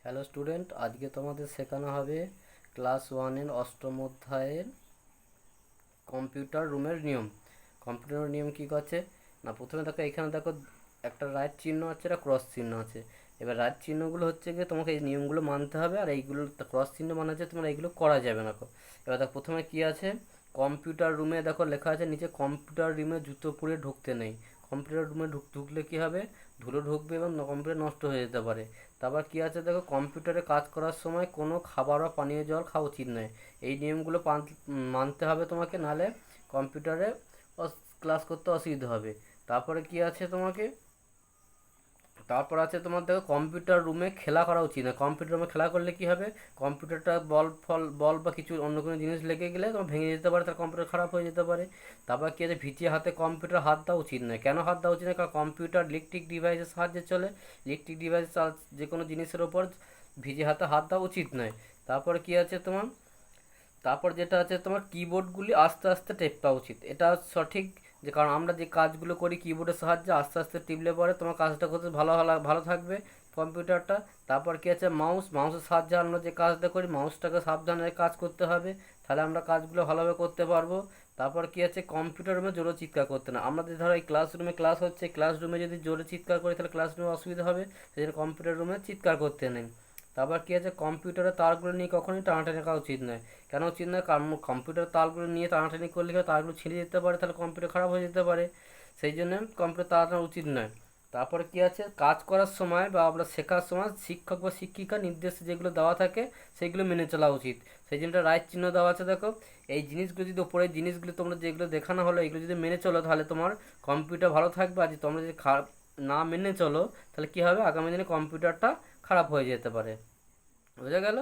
Hello student, আজকে তোমাদের শেখানো হবে ক্লাস ওয়ানের অষ্টম অধ্যায়ের কম্পিউটার রুমের নিয়ম। কম্পিউটার নিয়ম কী করছে না, প্রথমে দেখো এখানে দেখো একটা রাইট চিহ্ন আছে, একটা ক্রস চিহ্ন আছে। এবার রাইট চিহ্নগুলো হচ্ছে গিয়ে তোমাকে এই নিয়মগুলো মানতে হবে, আর এইগুলো ক্রস চিহ্ন মানে হচ্ছে তোমার এইগুলো করা যাবে না। এবার দেখো প্রথমে কী আছে, কম্পিউটার রুমে দেখো লেখা আছে নিচে কম্পিউটার রুমে জুতো পরে ঢুকতে নেই। কম্পিউটার রুমে ঢুকলে কী হবে, ধুলো ঢুকবে এবং কম্পিউটার নষ্ট হয়ে যেতে পারে। তারপর কী আছে দেখো, কম্পিউটারে কাজ করার সময় কোনো খাবার বা পানীয় জল খাওয়া উচিত নয়। এই নিয়মগুলো মানতে হবে তোমাকে, নাহলে কম্পিউটারে ক্লাস করতে অসুবিধা হবে। তারপরে কি আছে তোমাকে, তারপর আছে তোমার দেখো কম্পিউটার রুমে খেলা করা উচিত না। কম্পিউটার রুমে খেলা করলে কি হবে, কম্পিউটারটা বল বা কিছু অন্য কোনো জিনিস লেগে গেলে তোমার ভেঙে যেতে পারে, তার কম্পিউটার খারাপ হয়ে যেতে পারে। তারপর কি আছে, ভিজে হাতে কম্পিউটার হাত দেওয়া উচিত নয়। কেন হাত দেওয়া উচিত নয়, কারণ কম্পিউটার ইলেকট্রিক ডিভাইসের সাহায্যে চলে। ইলেকট্রিক ডিভাইস যে কোনো জিনিসের ওপর ভিজে হাতে হাত দেওয়া উচিত নয়। তারপর কি আছে তোমার, তারপর যেটা আছে তোমার কিবোর্ডগুলি আস্তে আস্তে টেপা উচিত। এটা সঠিক, যে কারণ আমরা যে কাজগুলো করি কিবোর্ডের সাহায্যে আস্তে আস্তে টিপলে পরে তোমার কাজটা করতে ভালো ভালো থাকবে কম্পিউটারটা। তারপর কি আছে, মাউসের সাহায্যে আমরা যে কাজটা করি মাউসটাকে সাবধানে কাজ করতে হবে, তাহলে আমরা কাজগুলো ভালোভাবে করতে পারবো। তারপর কি আছে, কম্পিউটার রুমে জোরে চিৎকার করতে না। আমাদের ধরো এই ক্লাসরুমে ক্লাস হচ্ছে, ক্লাসরুমে যদি জোরে চিৎকার করি তাহলে ক্লাসরুমে অসুবিধা হবে, সেই জন্য কম্পিউটার রুমে চিৎকার করতে নেই। তারপর কি আছে, কম্পিউটারের তারগুলো নিয়ে কখনোই টানাটানি করা উচিত নয়। কেন উচিত নয়, কারণ কম্পিউটার তারগুলো নিয়ে টানাটানি করলে তারগুলো ছিঁড়ে যেতে পারে, তাহলে কম্পিউটার খারাপ হয়ে যেতে পারে। সেই জন্য কম্পিউটার তার টানা উচিত নয়। তারপরে কি আছে, কাজ করার সময় বা আমরা শেখার সময় শিক্ষক বা শিক্ষিকা নির্দেশ যেগুলো দেওয়া থাকে সেগুলো মেনে চলা উচিত। সেই জন্য রাইট চিহ্ন দেওয়া আছে দেখো। এই জিনিসগুলো যদি ওপরের জিনিসগুলো তোমরা যেগুলো দেখানো হলো এগুলো যদি মেনে চলো তাহলে তোমার কম্পিউটার ভালো থাকবে। আর যদি তোমরা যদি খারাপ না মেনে চলো তাহলে কি হবে, আগামী দিনে কম্পিউটারটা খারাপ হয়ে যেতে পারে। বোঝা গেল?